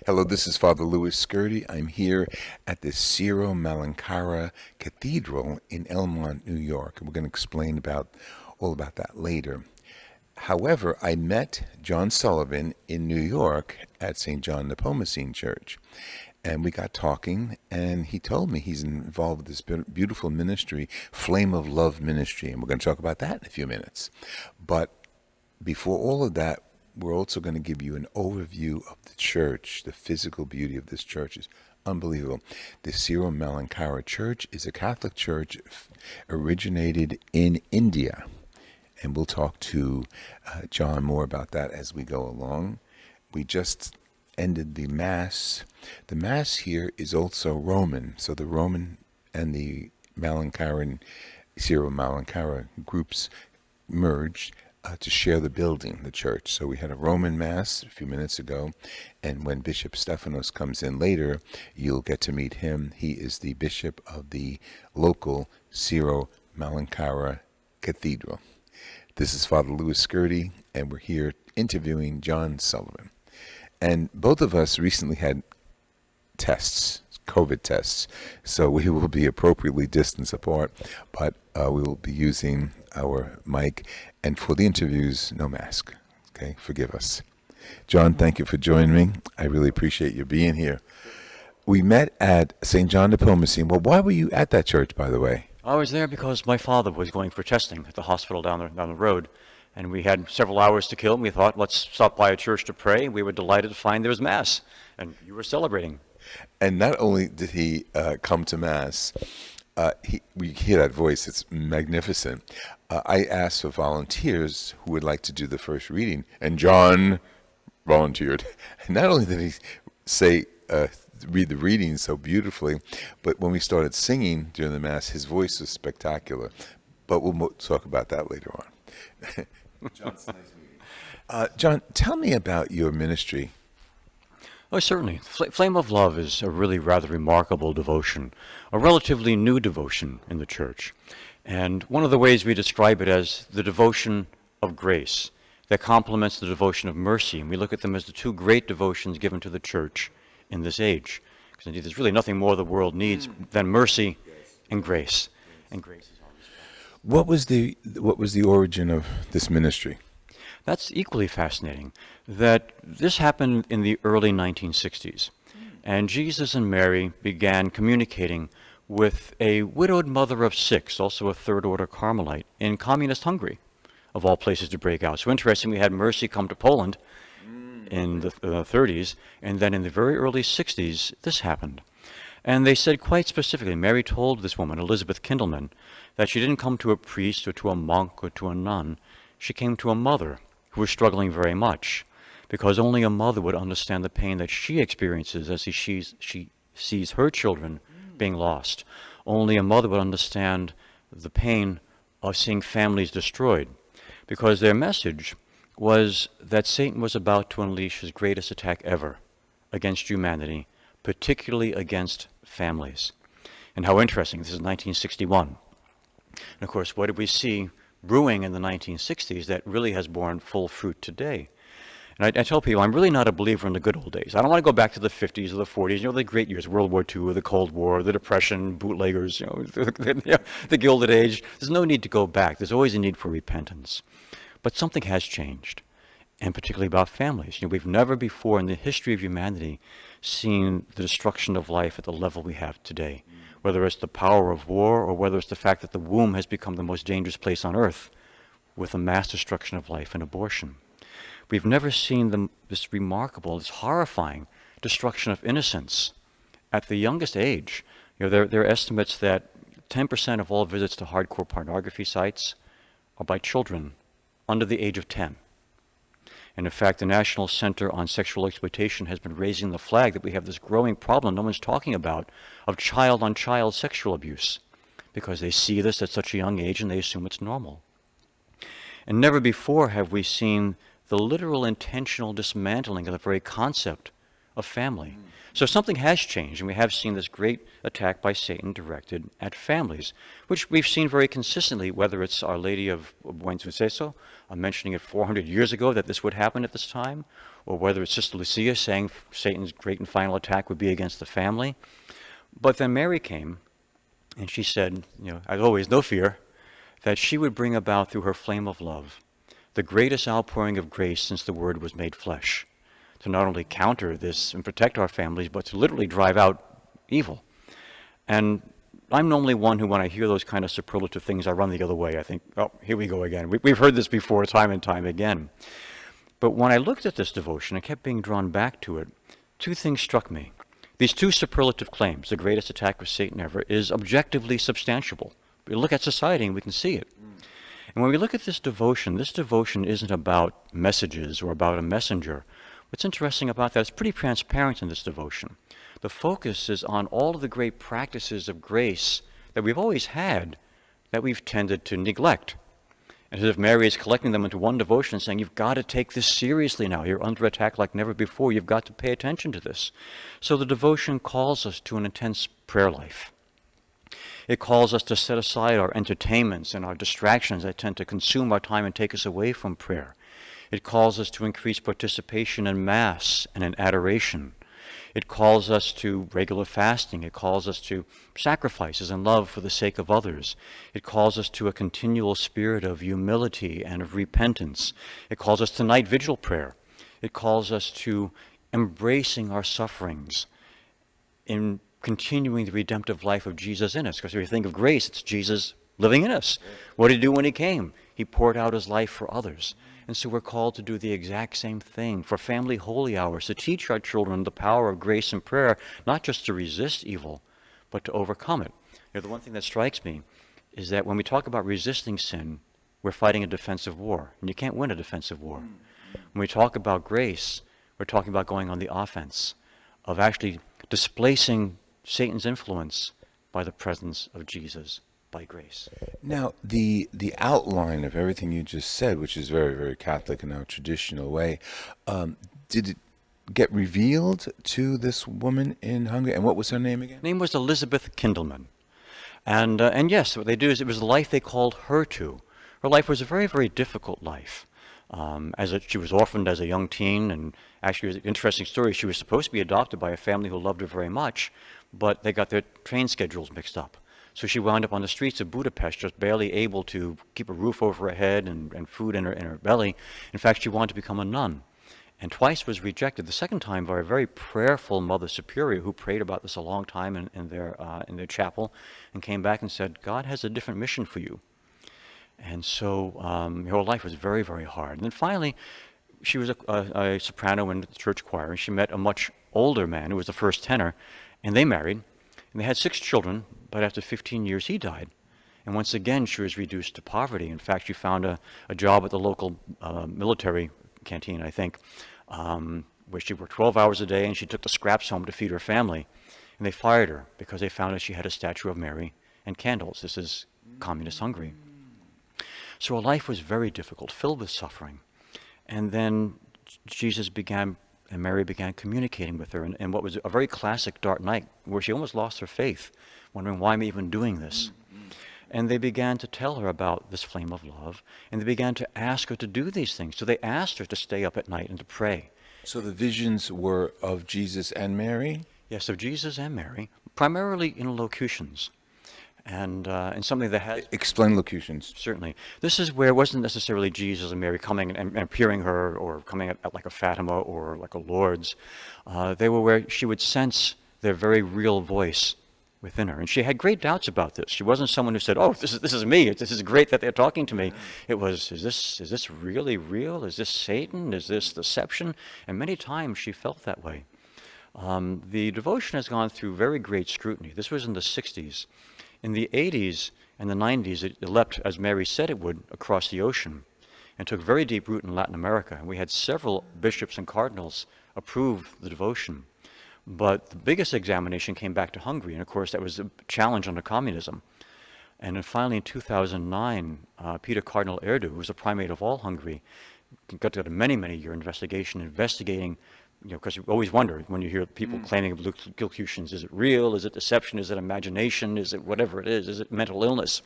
Hello, this is Father Louis SCURTI. I'm here at the SYRO-MALANKARA Cathedral in Elmont, New York. And we're going to explain all about that later. However, I met John Sullivan in New York at St. John Nepomucene Church. And we got talking, and he told me he's involved with this beautiful ministry, Flame of Love Ministry. And we're going to talk about that in a few minutes. But before all of that, we're also going to give you an overview of the church. The physical beauty of this church is unbelievable. The SYRO-MALANKARA Church is a Catholic church originated in India. And we'll talk to John more about that as we go along. We just ended the Mass. The Mass here is also Roman. So the Roman and the Malankaran, SYRO-MALANKARA groups merged to share the building, the church. So we had a Roman Mass a few minutes ago, and when Bishop Stephanos comes in later, you'll get to meet him. He is the bishop of the local SYRO-MALANKARA Cathedral. This is Father Louis SCURTI, and we're here interviewing John Sullivan. And both of us recently had tests, COVID tests, so we will be appropriately distanced apart, but we will be using our mic, and for the interviews, no mask. Okay, forgive us. John, thank you for joining me. I really appreciate you being here. We met at St. John Nepomucene. Well, why were you at that church, by the way? I was there because my father was going for testing at the hospital down the road, and we had several hours to kill, and we thought, let's stop by a church to pray. We were delighted to find there was Mass, and you were celebrating. And not only did he come to Mass, we hear that voice, it's magnificent. I asked for volunteers who would like to do the first reading, and John volunteered. And not only did he read the reading so beautifully, but when we started singing during the Mass, his voice was spectacular. But we'll talk about that later on. John's nice meeting. John, tell me about your ministry. Oh, certainly. Flame of Love is a really rather remarkable devotion, a relatively new devotion in the Church. And one of the ways we describe it as the devotion of grace that complements the devotion of mercy. And we look at them as the two great devotions given to the Church in this age. Because indeed, there's really nothing more the world needs than mercy and grace. And grace is always found. What was the origin of this ministry? That's equally fascinating, that this happened in the early 1960s. And Jesus and Mary began communicating with a widowed mother of 6, also a third-order Carmelite, in communist Hungary, of all places to break out. So interesting, we had Mercy come to Poland in the 30s, and then in the very early 60s, this happened. And they said quite specifically, Mary told this woman, Elizabeth Kindelmann, that she didn't come to a priest or to a monk or to a nun. She came to a mother who was struggling very much, because only a mother would understand the pain that she experiences as she sees her children being lost. Only a mother would understand the pain of seeing families destroyed, because their message was that Satan was about to unleash his greatest attack ever against humanity, particularly against families. And how interesting, this is 1961. And of course, what did we see brewing in the 1960s that really has borne full fruit today? And I tell people, I'm really not a believer in the good old days. I don't want to go back to the 50s or the 40s, the great years, World War II, the Cold War, the Depression, bootleggers, the Gilded Age. There's no need to go back. There's always a need for repentance. But something has changed, and particularly about families. We've never before in the history of humanity seen the destruction of life at the level we have today, whether it's the power of war or whether it's the fact that the womb has become the most dangerous place on earth with a mass destruction of life and abortion. We've never seen this remarkable, this horrifying destruction of innocence at the youngest age. There are estimates that 10% of all visits to hardcore pornography sites are by children under the age of 10. And in fact, the National Center on Sexual Exploitation has been raising the flag that we have this growing problem no one's talking about of child-on-child sexual abuse, because they see this at such a young age and they assume it's normal. And never before have we seen the literal intentional dismantling of the very concept of family. So something has changed, and we have seen this great attack by Satan directed at families, which we've seen very consistently, whether it's Our Lady of Buen Suceso, mentioning it 400 years ago that this would happen at this time, or whether it's Sister Lucia saying Satan's great and final attack would be against the family. But then Mary came, and she said, as always, no fear, that she would bring about through her flame of love the greatest outpouring of grace since the Word was made flesh, to not only counter this and protect our families, but to literally drive out evil. And I'm normally one who, when I hear those kind of superlative things, I run the other way. I think, oh, here we go again. We've heard this before time and time again. But when I looked at this devotion, I kept being drawn back to it. Two things struck me. These two superlative claims, the greatest attack of Satan ever, is objectively substantiable. We look at society and we can see it. And when we look at this devotion isn't about messages or about a messenger. What's interesting about that is pretty transparent in this devotion. The focus is on all of the great practices of grace that we've always had that we've tended to neglect. And as if Mary is collecting them into one devotion and saying, you've got to take this seriously now. You're under attack like never before. You've got to pay attention to this. So the devotion calls us to an intense prayer life. It calls us to set aside our entertainments and our distractions that tend to consume our time and take us away from prayer. It calls us to increase participation in Mass and in adoration. It calls us to regular fasting. It calls us to sacrifices and love for the sake of others. It calls us to a continual spirit of humility and of repentance. It calls us to night vigil prayer. It calls us to embracing our sufferings in continuing the redemptive life of Jesus in us. Because if you think of grace, it's Jesus living in us. What did he do when he came? He poured out his life for others. And so we're called to do the exact same thing for family holy hours, to teach our children the power of grace and prayer, not just to resist evil, but to overcome it. The one thing that strikes me is that when we talk about resisting sin, we're fighting a defensive war, and you can't win a defensive war. When we talk about grace, we're talking about going on the offense, of actually displacing Satan's influence by the presence of Jesus, by grace. Now, the outline of everything you just said, which is very, very Catholic in our traditional way, did it get revealed to this woman in Hungary? And what was her name again? Her name was Elizabeth KINDELMANN. And yes, what they do is it was the life they called her to. Her life was a very, very difficult life. She was orphaned as a young teen, and actually, it was an interesting story. She was supposed to be adopted by a family who loved her very much, but they got their train schedules mixed up. So she wound up on the streets of Budapest, just barely able to keep a roof over her head and food in her belly. In fact, she wanted to become a nun, and twice was rejected. The second time by a very prayerful Mother Superior who prayed about this a long time in their chapel, and came back and said, God has a different mission for you. And so her life was very, very hard. And then finally, she was a soprano in the church choir, and she met a much older man who was the first tenor, and they married, and they had 6 children, but after 15 years he died. And once again, she was reduced to poverty. In fact, she found a job at the local military canteen, I think, where she worked 12 hours a day, and she took the scraps home to feed her family. And they fired her because they found that she had a statue of Mary and candles. This is communist Hungary. So her life was very difficult, filled with suffering. And then Jesus began, and Mary began communicating with her in what was a very classic dark night, where she almost lost her faith, wondering, why am I even doing this? And they began to tell her about this flame of love, and they began to ask her to do these things. So they asked her to stay up at night and to pray. So the visions were of Jesus and Mary? Yes, of Jesus and Mary, primarily in locutions. And something that has... Explain locutions. Certainly. This is where it wasn't necessarily Jesus and Mary coming and appearing her, or coming at like a Fatima or like a Lourdes. They were where she would sense their very real voice within her. And she had great doubts about this. She wasn't someone who said, oh, this is me. This is great that they're talking to me. It was, is this really real? Is this Satan? Is this deception? And many times she felt that way. The devotion has gone through very great scrutiny. This was in the 60s. In the 80s and the 90s, it leapt, as Mary said it would, across the ocean and took very deep root in Latin America. And we had several bishops and cardinals approve the devotion. But the biggest examination came back to Hungary, and of course that was a challenge under communism. And then finally in 2009, Peter Cardinal Erdo, who was the primate of all Hungary, conducted a many, many-year investigation investigating because you always wonder when you hear people claiming locutions, is it real? Is it deception? Is it imagination? Is it whatever it is? Is it mental illness?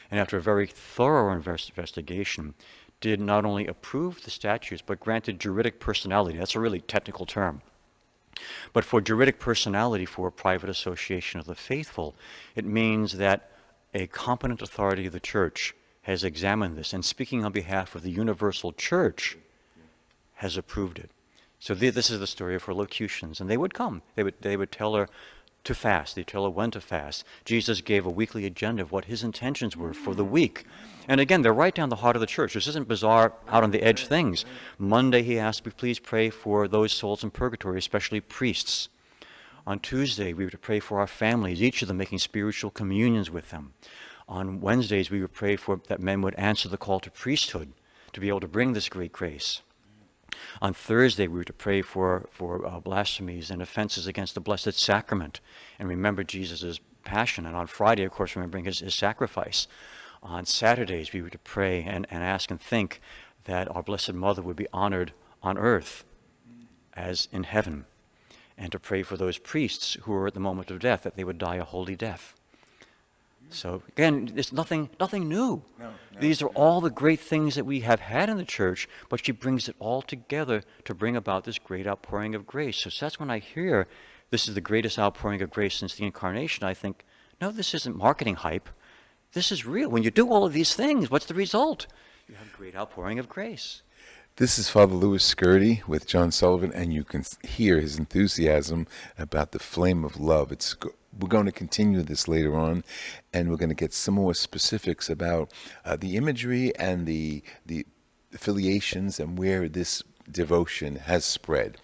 And after a very thorough investigation, did not only approve the statutes, but granted juridic personality. That's a really technical term. But for juridic personality for a private association of the faithful, it means that a competent authority of the church has examined this, and speaking on behalf of the universal church, has approved it. So this is the story of her locutions, and they would come. They would tell her to fast. They'd tell her when to fast. Jesus gave a weekly agenda of what his intentions were for the week. And again, they're right down the heart of the church. This isn't bizarre, out on the edge things. Monday, he asked, please pray for those souls in purgatory, especially priests. On Tuesday, we were to pray for our families, each of them making spiritual communions with them. On Wednesdays, we would pray for that men would answer the call to priesthood to be able to bring this great grace. On Thursday, we were to pray for blasphemies and offenses against the Blessed Sacrament and remember Jesus' passion. And on Friday, of course, remembering his sacrifice. On Saturdays, we were to pray and ask and think that our Blessed Mother would be honored on earth as in heaven, and to pray for those priests who are at the moment of death, that they would die a holy death. So again, there's nothing new. These are all the great things that we have had in the church, but she brings it all together to bring about this great outpouring of grace. So that's when I hear this is the greatest outpouring of grace since the Incarnation, I think, no, this isn't marketing hype. This is real. When you do all of these things, what's the result? You have a great outpouring of grace. This is Father Louis Scurti with John Sullivan, and you can hear his enthusiasm about the flame of love. We're going to continue this later on, and we're going to get some more specifics about the imagery and the affiliations and where this devotion has spread.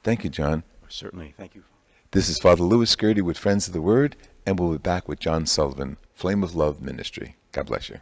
Thank you, John. Certainly. Thank you. This is Father Louis Scurti with Friends of the Word, and we'll be back with John Sullivan, Flame of Love Ministry. God bless you.